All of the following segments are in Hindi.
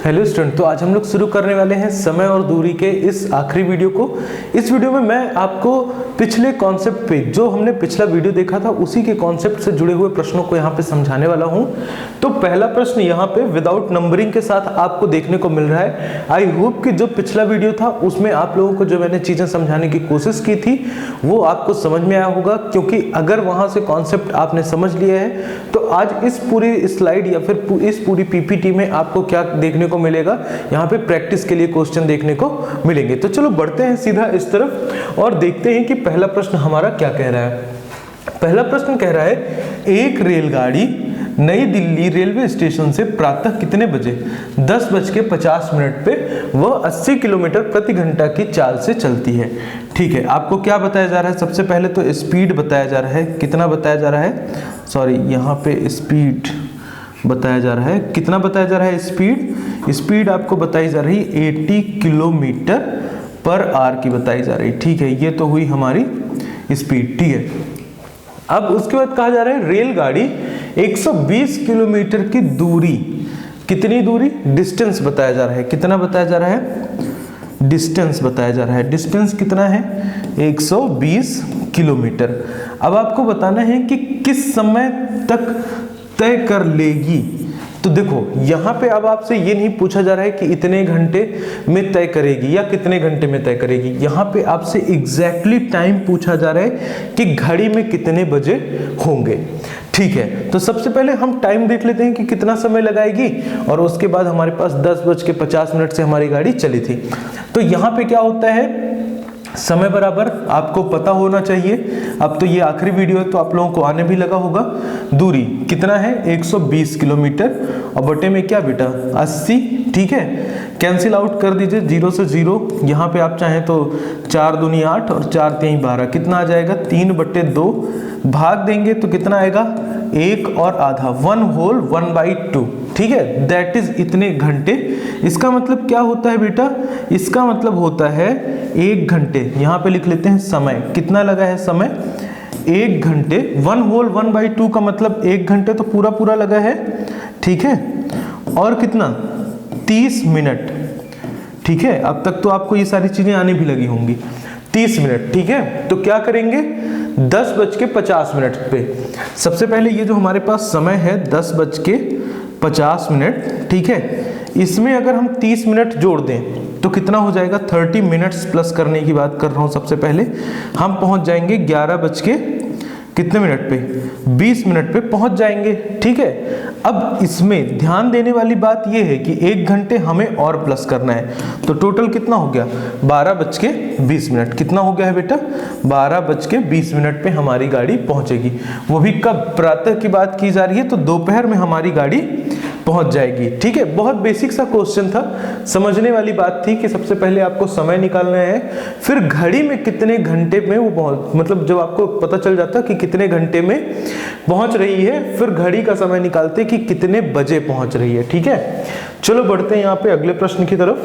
हेलो स्टूडेंट, तो आज हम लोग शुरू करने वाले हैं समय और दूरी के इस आखिरी वीडियो को। इस वीडियो में मैं आपको पिछले कॉन्सेप्ट पे, जो हमने पिछला वीडियो देखा था उसी के कॉन्सेप्ट से जुड़े हुए प्रश्नों को यहाँ पे समझाने वाला हूँ। तो पहला प्रश्न यहाँ पे विदाउट नंबरिंग के साथ आपको देखने को मिल रहा है। आई होप कि जो पिछला वीडियो था उसमें आप लोगों को जो मैंने चीजें समझाने की कोशिश की थी वो आपको समझ में आया होगा, क्योंकि अगर वहां से कॉन्सेप्ट आपने समझ लिया है तो आज इस पूरी स्लाइड या फिर इस पूरी पीपीटी में आपको क्या देखने को मिलेगा, यहाँ पे प्रैक्टिस के लिए क्वेश्चन देखने को मिलेंगे। तो चलो बढ़ते हैं सीधा इस तरफ और देखते हैं कि पहला प्रश्न हमारा क्या कह रहा है। पहला प्रश्न कह रहा है, एक रेलगाड़ी नई दिल्ली रेलवे स्टेशन से प्रातः कितने बजे 10:50 पे वह 80 किलोमीटर प्रति घंटा की चाल से चलती है। ठीक है, आपको क्या बताया जा रहा है? सबसे पहले तो स्पीड बताया जा रहा है। कितना बताया जा रहा है? सॉरी, यहाँ पे स्पीड बताया जा रहा है। कितना बताया जा रहा है? स्पीड आपको बताई जा रही 80 किलोमीटर पर आवर की बताई जा रही। ठीक है, ये तो हुई हमारी स्पीड। ठीक है, अब उसके बाद कहा जा रहा है रेलगाड़ी 120 किलोमीटर की दूरी, कितनी दूरी? डिस्टेंस बताया जा रहा है। कितना बताया जा रहा है? डिस्टेंस बताया जा रहा है। डिस्टेंस कितना है? 120 किलोमीटर। अब आपको बताना है कि किस समय तक तय कर लेगी। तो देखो यहाँ पे अब आपसे ये नहीं पूछा जा रहा है कि इतने घंटे में तय करेगी या कितने घंटे में तय करेगी। यहाँ पे आपसे एग्जैक्टली टाइम पूछा जा रहा है कि घड़ी में कितने बजे होंगे। ठीक है, तो सबसे पहले हम टाइम देख लेते हैं कि कितना समय लगाएगी, और उसके बाद हमारे पास 10:50 से हमारी गाड़ी चली थी। तो यहाँ पे क्या होता है, समय बराबर आपको पता होना चाहिए। अब तो ये आखिरी वीडियो है तो आप लोगों को आने भी लगा होगा। दूरी कितना है? 120 किलोमीटर, और बटे में क्या बेटा? 80। ठीक है, कैंसिल आउट कर दीजिए 0 से 0। यहाँ पे आप चाहें तो 4 दूनी 8 और 4 3 12, कितना आ जाएगा? 3/2। भाग देंगे तो कितना आएगा? 1 और आधा, 1/2। ठीक है, दैट इज इतने घंटे। इसका मतलब क्या होता है बेटा? इसका मतलब होता है 1 घंटे। यहाँ पे लिख लेते हैं समय। कितना लगा है समय? 1 घंटे। 1/2 का मतलब 1 घंटे तो पूरा लगा है। ठीक है, और कितना? 30 मिनट। ठीक है, अब तक तो आपको ये सारी चीजें आने भी लगी होंगी। 30 मिनट। ठीक है, तो क्या करेंगे? 10:50 पे सबसे पहले ये जो हमारे पास समय है 10:50। ठीक है, इसमें अगर हम 30 मिनट जोड़ दें तो कितना हो जाएगा? 30 मिनट्स प्लस करने की बात कर रहा हूं। सबसे पहले हम पहुंच जाएंगे 20 मिनट पे पहुंच जाएंगे। ठीक है, अब इसमें ध्यान देने वाली बात यह है कि 1 घंटे हमें और प्लस करना है, तो टोटल कितना हो गया? 12:20। कितना हो गया है बेटा? 12:20 पे हमारी गाड़ी पहुंचेगी। वो भी कब? प्रातः की बात की जा रही है, तो दोपहर में हमारी गाड़ी पहुंच जाएगी। ठीक है, बहुत बेसिक सा क्वेश्चन था। समझने वाली बात थी कि सबसे पहले आपको समय निकालना है, फिर घड़ी में कितने घंटे में वो मतलब जब आपको पता चल जाता कि कितने घंटे में पहुंच रही है, फिर घड़ी का समय निकालते कि कितने बजे पहुंच रही है। ठीक है, चलो बढ़ते हैं यहाँ पे अगले प्रश्न की तरफ।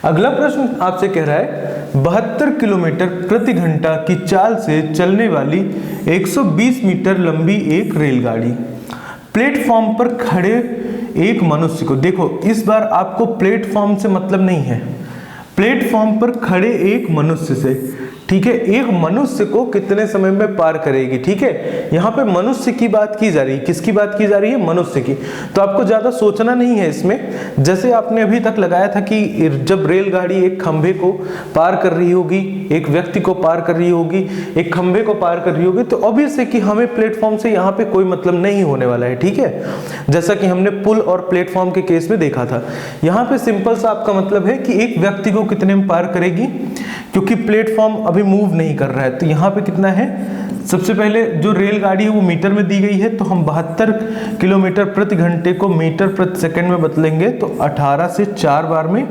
अगला प्रश्न आपसे कह रहा है, 72 किलोमीटर प्रति घंटा की चाल से चलने वाली 120 मीटर लंबी एक रेलगाड़ी प्लेटफॉर्म पर खड़े एक मनुष्य को, देखो इस बार आपको प्लेटफॉर्म से मतलब नहीं है, प्लेटफॉर्म पर खड़े एक मनुष्य से, ठीक है, एक मनुष्य को कितने समय में पार करेगी। ठीक है, यहाँ पे मनुष्य की बात की जा रही है। किसकी बात की जा रही है? मनुष्य की। तो आपको ज्यादा सोचना नहीं है इसमें। जैसे आपने अभी तक लगाया था कि जब रेलगाड़ी एक खंभे को पार कर रही होगी, एक व्यक्ति को पार कर रही होगी, एक खंभे को पार कर रही होगी, तो ऑब्वियस है कि हमें प्लेटफॉर्म से यहाँ पे कोई मतलब नहीं होने वाला है। ठीक है, जैसा कि हमने पुल और प्लेटफॉर्म के केस में देखा था। यहाँ पे सिंपल सा आपका मतलब है कि एक व्यक्ति को कितने में पार करेगी, क्योंकि प्लेटफॉर्म अभी मूव नहीं कर रहा है। तो यहाँ पे कितना है? सबसे पहले जो रेलगाड़ी है वो मीटर में दी गई है, तो हम 72 किलोमीटर प्रति घंटे को मीटर प्रति सेकंड में बदलेंगे तो 18 से 4 बार में,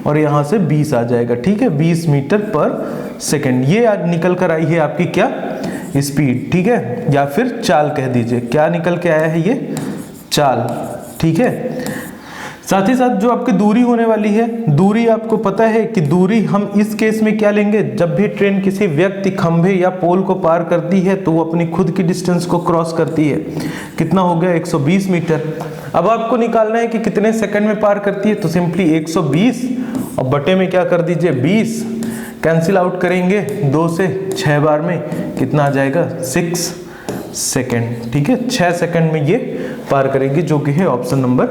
और यहाँ से 20 आ जाएगा। ठीक है, 20 मीटर पर सेकंड। ये आज निकल कर आई है आपकी क्या? स्पीड। ठीक है, या फिर चाल कह दीजिए। क्या निकल के आया है? ये चाल। ठीक है, साथ ही साथ जो आपकी दूरी होने वाली है, दूरी आपको पता है कि दूरी हम इस केस में क्या लेंगे, जब भी ट्रेन किसी व्यक्ति, खंभे या पोल को पार करती है तो वो अपनी खुद की डिस्टेंस को क्रॉस करती है। कितना हो गया, 120 मीटर। अब आपको निकालना है कि कितने सेकंड में पार करती है, तो सिंपली 120 और बटे में क्या कर दीजिए 20, कैंसिल आउट करेंगे 2 से 6 बार में, कितना आ जाएगा 6 सेकेंड। ठीक है, 6 सेकंड में ये पार करेगी, जो कि है ऑप्शन नंबर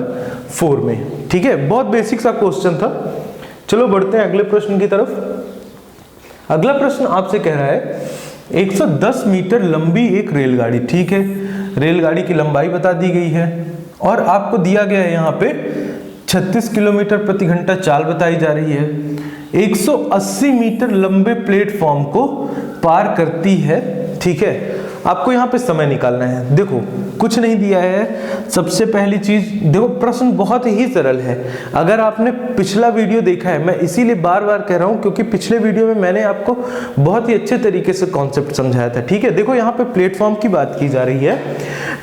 4 में। ठीक है, बहुत बेसिक सा क्वेश्चन था। चलो बढ़ते हैं अगले प्रश्न की तरफ। अगला प्रश्न आपसे कह रहा है 110 मीटर लंबी एक रेलगाड़ी, ठीक है, रेलगाड़ी की लंबाई बता दी गई है और आपको दिया गया है यहाँ पे 36 किलोमीटर प्रति घंटा चाल बताई जा रही है। 180 मीटर लंबे प्लेटफॉर्म को पार करती है। ठीक है, आपको यहाँ पे समय निकालना है। देखो कुछ नहीं दिया है। सबसे पहली चीज देखो, प्रश्न बहुत ही सरल है। अगर आपने पिछला वीडियो देखा है, मैं इसीलिए बार बार कह रहा हूं क्योंकि पिछले वीडियो में मैंने आपको बहुत ही अच्छे तरीके से कॉन्सेप्ट समझाया था। ठीक है, देखो यहाँ पे प्लेटफॉर्म की बात की जा रही है।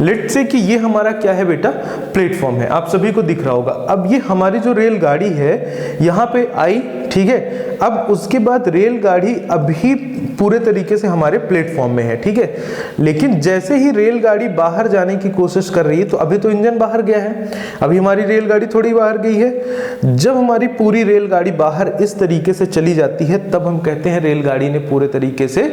लेट्स से कि ये हमारा क्या है बेटा, प्लेटफॉर्म है, आप सभी को दिख रहा होगा। अब ये हमारी जो रेलगाड़ी है यहाँ पे आई, ठीक है, अब उसके बाद रेलगाड़ी अभी पूरे तरीके से हमारे प्लेटफॉर्म में है। ठीक है, लेकिन जैसे ही रेलगाड़ी बाहर जाने की कोशिश कर रही है, तो अभी तो इंजन बाहर गया है, अभी हमारी रेलगाड़ी थोड़ी बाहर गई है। जब हमारी पूरी रेलगाड़ी बाहर इस तरीके से चली जाती है, तब हम कहते हैं रेलगाड़ी ने पूरे तरीके से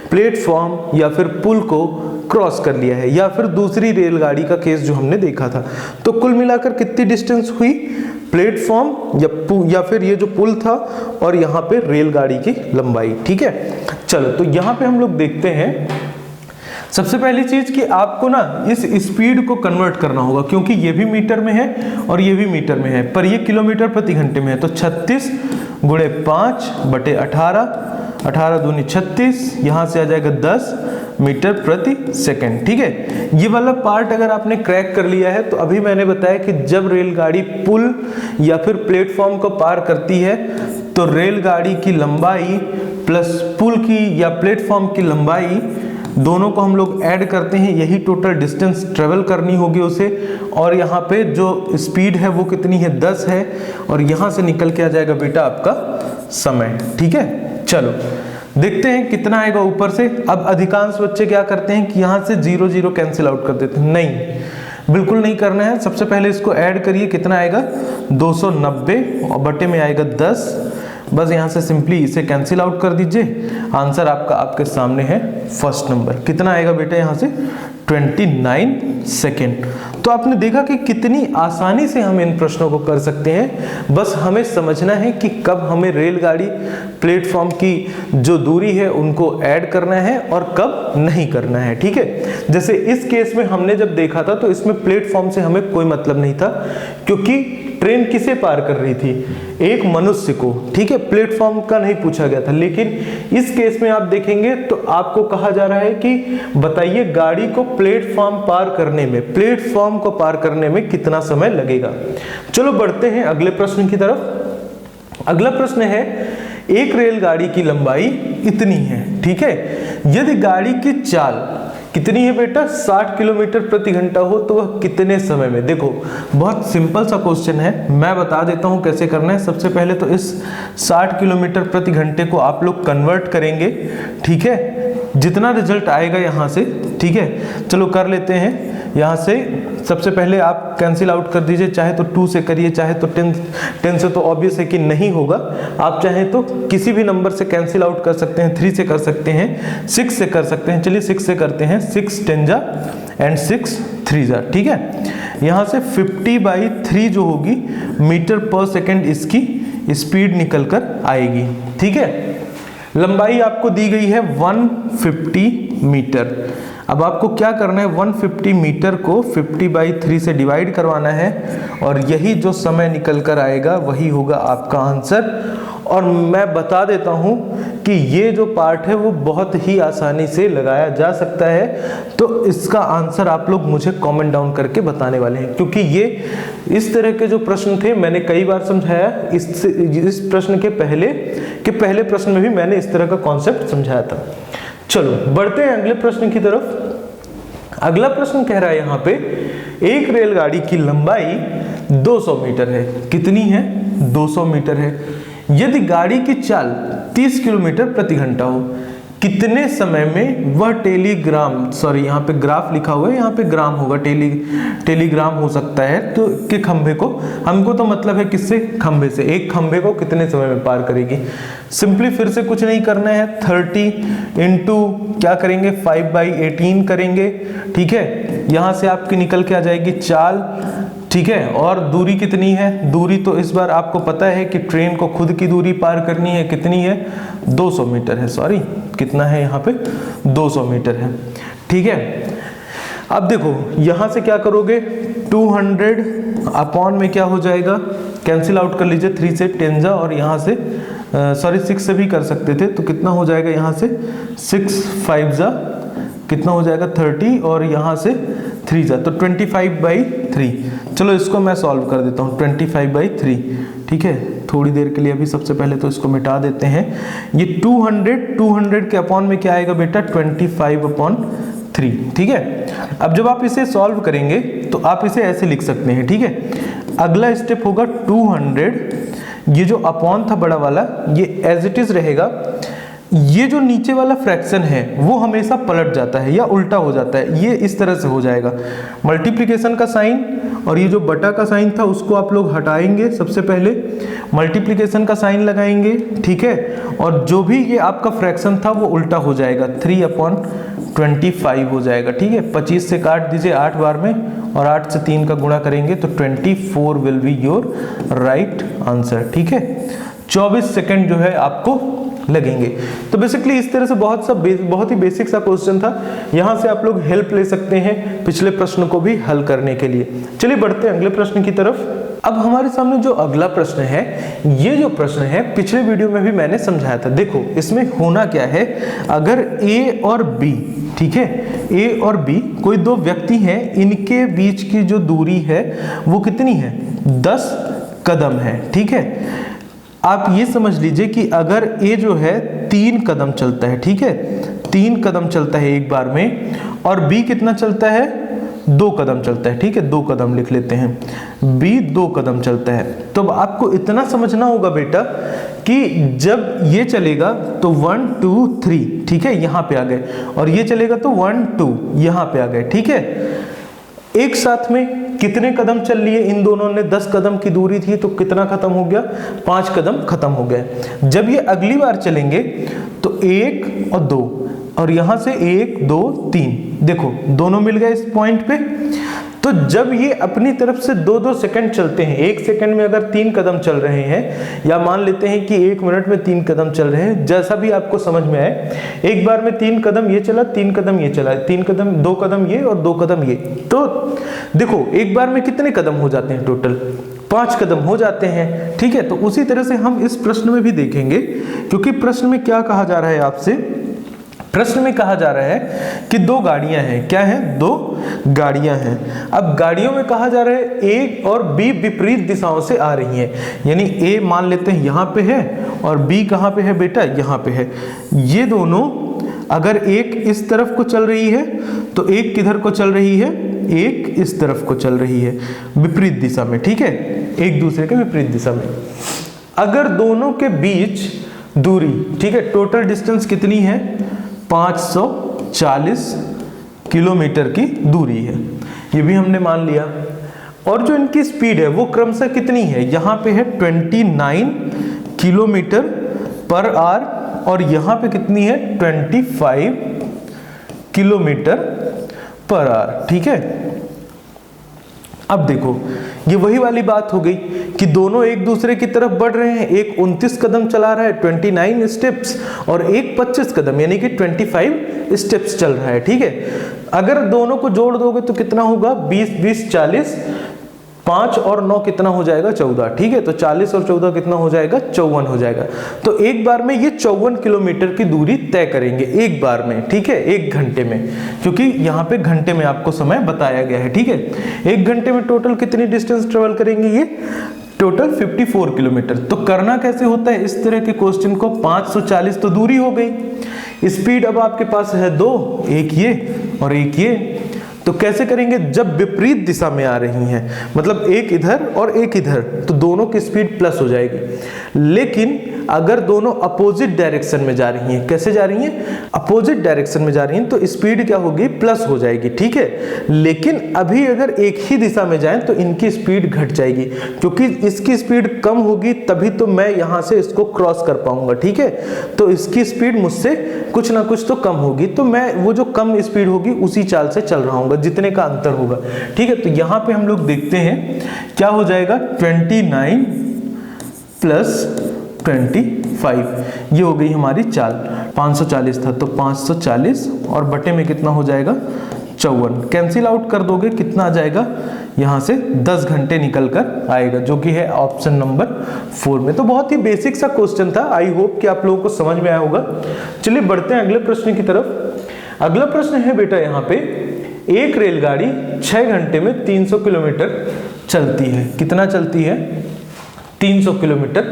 प्लेटफॉर्म या फिर पुल को क्रॉस कर लिया है, या फिर दूसरी रेलगाड़ी का केस जो हमने देखा था। तो कुल मिलाकर कितनी डिस्टेंस हुई, प्लेटफॉर्म या फिर ये जो पुल था और यहाँ पे रेलगाड़ी की लंबाई। ठीक है, चलो तो यहाँ पे हम लोग देखते हैं। सबसे पहली चीज कि आपको ना इस स्पीड को कन्वर्ट करना होगा, क्योंकि ये भी मीटर में है और ये भी मीटर में है, पर ये किलोमीटर प्रति घंटे में है। तो 36 गुणे 5 बटे 18, 18 दूनी 36, यहाँ से आ जाएगा 10 मीटर प्रति सेकंड। ठीक है, ये वाला पार्ट अगर आपने क्रैक कर लिया है, तो अभी मैंने बताया कि जब रेलगाड़ी पुल या फिर प्लेटफॉर्म को पार करती है, तो रेलगाड़ी की लंबाई प्लस पुल की या प्लेटफॉर्म की लंबाई दोनों को हम लोग ऐड करते हैं, यही टोटल डिस्टेंस ट्रेवल करनी होगी उसे। और यहाँ पे जो स्पीड है वो कितनी है, 10 है, और यहाँ से निकल के आ जाएगा बेटा आपका समय। ठीक है, चलो देखते हैं कितना आएगा ऊपर से। अब अधिकांश बच्चे क्या करते हैं कि यहाँ से 0 0 कैंसिल आउट कर देते हैं। नहीं, बिल्कुल नहीं करना है। सबसे पहले इसको ऐड करिए, कितना आएगा 290 और बटे में आएगा 10। बस यहाँ से सिंपली इसे कैंसिल आउट कर दीजिए। आंसर आपका आपके सामने है फर्स्ट नंबर। कितना आएगा बेटा यहाँ से 29 सेकेंड। तो आपने देखा कि कितनी आसानी से हम इन प्रश्नों को कर सकते हैं। बस हमें समझना है कि कब हमें रेलगाड़ी प्लेटफॉर्म की जो दूरी है उनको ऐड करना है और कब नहीं करना है। ठीक है, जैसे इस केस में हमने जब देखा था, तो इसमें प्लेटफॉर्म से हमें कोई मतलब नहीं था, क्योंकि ट्रेन किसे पार कर रही थी, एक मनुष्य को। ठीक है, प्लेटफॉर्म का नहीं पूछा गया था। लेकिन इस केस में आप देखेंगे तो आपको कहा जा रहा है कि बताइए गाड़ी को प्लेटफॉर्म पार करने में, प्लेटफॉर्म को पार करने में कितना समय लगेगा। चलो बढ़ते हैं अगले प्रश्न की तरफ। अगला प्रश्न है, एक रेलगाड़ी की लंबाई इतनी है। ठीक है, यदि गाड़ी की चाल कितनी है बेटा, 60 किलोमीटर प्रति घंटा हो, तो वह कितने समय में। देखो बहुत सिंपल सा क्वेश्चन है, मैं बता देता हूं कैसे करना है। सबसे पहले तो इस 60 किलोमीटर प्रति घंटे को आप लोग कन्वर्ट करेंगे। ठीक है, जितना रिजल्ट आएगा यहाँ से। ठीक है, चलो कर लेते हैं। यहाँ से सबसे पहले आप कैंसिल आउट कर दीजिए, चाहे तो 2 से करिए, चाहे तो 10 से, तो ऑब्वियस है कि नहीं होगा। आप चाहें तो किसी भी नंबर से कैंसिल आउट कर सकते हैं, 3 से कर सकते हैं, 6 से कर सकते हैं। चलिए 6 से करते हैं, 6 10 जा एंड 6 3 जा। ठीक है, यहाँ से 50/3 जो होगी मीटर पर सेकेंड इसकी स्पीड निकल कर आएगी। ठीक है, लंबाई आपको दी गई है 150 मीटर। अब आपको क्या करना है, 150 मीटर को 50/3 से डिवाइड करवाना है, और यही जो समय निकल कर आएगा वही होगा आपका आंसर। और मैं बता देता हूं कि ये जो पार्ट है वो बहुत ही आसानी से लगाया जा सकता है। तो इसका आंसर आप लोग मुझे कमेंट डाउन करके बताने वाले हैं, क्योंकि ये इस तरह के जो प्रश्न थे मैंने कई बार समझाया। इस प्रश्न के पहले प्रश्न में भी मैंने इस तरह का कॉन्सेप्ट समझाया था। चलो बढ़ते हैं अगले प्रश्न की तरफ। अगला प्रश्न कह रहा है यहाँ पे, एक रेलगाड़ी की लंबाई 200 मीटर है। कितनी है? 200 मीटर है। यदि गाड़ी की चाल 30 किलोमीटर प्रति घंटा हो, कितने समय में वह टेलीग्राम, सॉरी यहाँ पे ग्राफ लिखा हुआ है, यहाँ पे ग्राम होगा, टेलीग्राम हो सकता है, तो के खंभे को, हमको तो मतलब है किससे? खंभे से। एक खंभे को कितने समय में पार करेगी? सिंपली फिर से कुछ नहीं करना है, 30 इंटू क्या करेंगे? 5/18 करेंगे, ठीक है। यहाँ से आपकी निकल के आ जाएगी चाल, ठीक है। और दूरी कितनी है? दूरी तो इस बार आपको पता है कि ट्रेन को खुद की दूरी पार करनी है, कितनी है? 200 मीटर है, सॉरी कितना है यहाँ पे? 200 मीटर है, ठीक है। अब देखो यहाँ से क्या करोगे? 200 अपॉन में क्या हो जाएगा? कैंसिल आउट कर लीजिए, 3 से 10 जा, और यहाँ से सॉरी 6 से भी कर सकते थे, तो कितना हो जाएगा यहाँ से? 6 5 जा कितना हो जाएगा? 30, और यहाँ से 3 जा तो 25/3। चलो इसको मैं सॉल्व कर देता हूँ, 25/3, ठीक है। थोड़ी देर के लिए अभी सबसे पहले तो इसको मिटा देते हैं। ये 200 के अपॉन में क्या आएगा बेटा? 25/3, ठीक है। अब जब आप इसे सॉल्व करेंगे तो आप इसे ऐसे लिख सकते हैं, ठीक है। अगला स्टेप होगा 200, ये जो अपॉन था बड़ा वाला, ये एज इट इज रहेगा। ये जो नीचे वाला फ्रैक्शन है वो हमेशा पलट जाता है या उल्टा हो जाता है, ये इस तरह से हो जाएगा। मल्टीप्लिकेशन का साइन और ये जो बटा का साइन था उसको आप लोग हटाएंगे, सबसे पहले मल्टीप्लिकेशन का साइन लगाएंगे, ठीक है। और जो भी ये आपका फ्रैक्शन था वो उल्टा हो जाएगा, 3/25 हो जाएगा, ठीक है। 25 से काट दीजिए 8 बार में, और 8 से 3 का गुणा करेंगे तो 24 will be your right answer, ठीक है। 24 सेकेंड जो है आपको लगेंगे। तो बेसिकली इस तरह से बहुत ही बेसिक सा क्वेश्चन था। यहां से आप लोग हेल्प ले सकते हैं पिछले प्रश्न को भी हल करने के लिए। चलिए बढ़ते हैं अगले प्रश्न की तरफ। अब हमारे सामने जो अगला प्रश्न है, ये जो प्रश्न है पिछले वीडियो में भी मैंने समझाया था। देखो इसमें होना क्या है, अगर ए और बी, ठीक है, ए और बी कोई दो व्यक्ति हैं, इनके बीच की जो दूरी है वो कितनी है? 10 कदम है, ठीक है। आप ये समझ लीजिए कि अगर ए जो है 3 कदम चलता है, ठीक है, 3 कदम चलता है एक बार में, और बी कितना चलता है? 2 कदम चलता है, ठीक है। 2 कदम लिख लेते हैं, बी 2 कदम चलता है। तो आपको इतना समझना होगा बेटा कि जब ये चलेगा तो 1 2 3, ठीक है, यहाँ पे आ गए, और ये चलेगा तो 1 2 यहाँ पे आ गए, ठीक है। एक साथ में कितने कदम चल लिए इन दोनों ने? 10 कदम की दूरी थी तो कितना खत्म हो गया? 5 कदम खत्म हो गए। जब ये अगली बार चलेंगे तो 1 और 2, और यहां से 1 2 3, देखो दोनों मिल गए इस पॉइंट पे। तो जब ये अपनी तरफ से 2-2 सेकंड चलते हैं, 1 सेकंड में अगर 3 कदम चल रहे हैं, या मान लेते हैं कि 1 मिनट में 3 कदम चल रहे हैं, जैसा भी आपको समझ में आए, एक बार में 3 कदम ये चला, 3 कदम ये चला, 3 कदम, 2 कदम ये और 2 कदम ये, तो देखो एक बार में कितने कदम हो जाते हैं? टोटल 5 कदम हो जाते हैं, ठीक है। तो उसी तरह से हम इस प्रश्न में भी देखेंगे, क्योंकि प्रश्न में क्या कहा जा रहा है आपसे? प्रश्न में कहा जा रहा है कि 2 गाड़ियां हैं। क्या है? 2 गाड़ियां हैं। अब गाड़ियों में कहा जा रहा है ए और बी विपरीत दिशाओं से आ रही हैं, यानी ए मान लेते हैं यहाँ पे है और बी कहाँ पे है बेटा? यहाँ पे है। ये दोनों अगर एक इस तरफ को चल रही है तो एक किधर को चल रही है? एक इस तरफ को चल रही है, विपरीत दिशा में, ठीक है, एक दूसरे के विपरीत दिशा में। अगर दोनों के बीच दूरी, ठीक है, टोटल डिस्टेंस कितनी है? 540 किलोमीटर की दूरी है, ये भी हमने मान लिया। और जो इनकी स्पीड है वो क्रमशः कितनी है? यहाँ पे है 29 किलोमीटर पर आवर, और यहाँ पे कितनी है? 25 किलोमीटर पर आवर, ठीक है। अब देखो ये वही वाली बात हो गई कि दोनों एक दूसरे की तरफ बढ़ रहे हैं। एक 29 कदम चला रहा है, 29 स्टेप्स, और एक 25 कदम यानी कि 25 स्टेप्स चल रहा है, ठीक है। अगर दोनों को जोड़ दोगे तो कितना होगा? 20 20 40, 5 और 9 कितना हो जाएगा? 14, ठीक है। तो 40 और 14 कितना हो जाएगा? 54 हो जाएगा। तो एक बार में ये 54 किलोमीटर की दूरी तय करेंगे एक बार में, ठीक है, 1 घंटे में, क्योंकि यहाँ पे घंटे में आपको समय बताया गया है, ठीक है। 1 घंटे में टोटल कितनी डिस्टेंस ट्रेवल करेंगे? ये टोटल 54 किलोमीटर। तो करना कैसे होता है इस तरह के क्वेश्चन को? 540 तो दूरी हो गई, स्पीड अब आपके पास है 2, एक ये और एक ये, तो कैसे करेंगे, जब विपरीत दिशा में आ रही हैं, मतलब एक इधर और एक इधर, तो दोनों की स्पीड प्लस हो जाएगी। लेकिन अगर दोनों अपोजिट डायरेक्शन में जा रही हैं, कैसे जा रही हैं, अपोजिट डायरेक्शन में जा रही हैं, तो स्पीड क्या होगी, प्लस हो जाएगी, ठीक है। लेकिन अभी अगर एक ही दिशा में जाएं तो इनकी स्पीड घट जाएगी, क्योंकि इसकी स्पीड कम होगी तभी तो मैं यहां से इसको क्रॉस कर पाऊंगा, ठीक है। तो इसकी स्पीड मुझसे कुछ ना कुछ तो कम होगी, तो मैं वो जो कम स्पीड होगी उसी चाल से चल रहा हूँ, जितने का अंतर होगा, ठीक है। तो यहां पे हम लोग देखते हैं क्या हो जाएगा, 29 प्लस 25, ये हो गई हमारी चाल। 540 था तो 540 और बटे में कितना हो जाएगा, 54। कैंसिल आउट कर दोगे कितना आ जाएगा, यहां से 10 घंटे निकल कर आएगा, जो कि है ऑप्शन नंबर 4 में। तो बहुत ही बेसिक सा क्वेश्चन था, आई होप कि आप लोगों को समझ में आया होगा। चलिए बढ़ते हैं अगले प्रश्न की तरफ। अगला प्रश्न है बेटा, यहाँ पे एक रेलगाड़ी 6 घंटे में 300 किलोमीटर चलती है। कितना चलती है, 300 किलोमीटर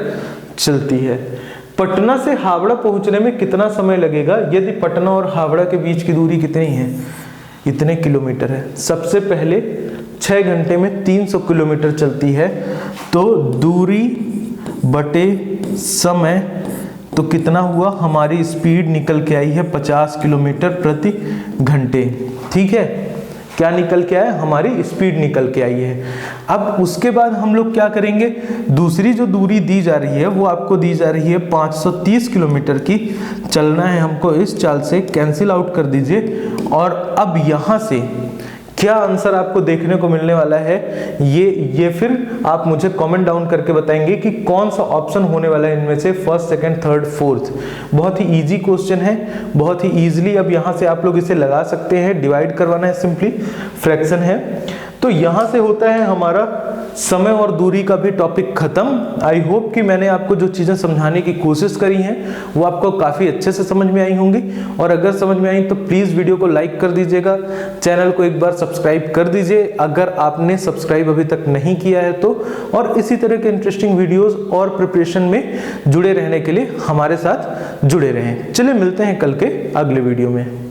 चलती है। पटना से हावड़ा पहुंचने में कितना समय लगेगा, यदि पटना और हावड़ा के बीच की दूरी कितनी है, इतने किलोमीटर है। सबसे पहले 6 घंटे में 300 किलोमीटर चलती है, तो दूरी बटे समय, तो कितना हुआ, हमारी स्पीड निकल के आई है 50 किलोमीटर प्रति घंटे, ठीक है। क्या निकल के आया, हमारी स्पीड निकल के आई है। अब उसके बाद हम लोग क्या करेंगे, दूसरी जो दूरी दी जा रही है वो आपको दी जा रही है 530 किलोमीटर की, चलना है हमको इस चाल से। कैंसिल आउट कर दीजिए, और अब यहां से क्या आंसर आपको देखने को मिलने वाला है, ये फिर आप मुझे कमेंट डाउन करके बताएंगे कि कौन सा ऑप्शन होने वाला है इनमें से, फर्स्ट, सेकंड, थर्ड, फोर्थ। बहुत ही इजी क्वेश्चन है, बहुत ही इजीली अब यहां से आप लोग इसे लगा सकते हैं। डिवाइड करवाना है, सिंपली फ्रैक्शन है। तो यहां से होता है हमारा समय और दूरी का भी टॉपिक खत्म। आई होप कि मैंने आपको जो चीजें समझाने की कोशिश करी हैं वो आपको काफी अच्छे से समझ में आई होंगी, और अगर समझ में आई तो प्लीज वीडियो को लाइक कर दीजिएगा, चैनल को एक बार सब्सक्राइब कर दीजिए अगर आपने सब्सक्राइब अभी तक नहीं किया है तो, और इसी तरह के इंटरेस्टिंग वीडियोस और प्रिपरेशन में जुड़े रहने के लिए हमारे साथ जुड़े रहें। चलिए मिलते हैं कल के अगले वीडियो में।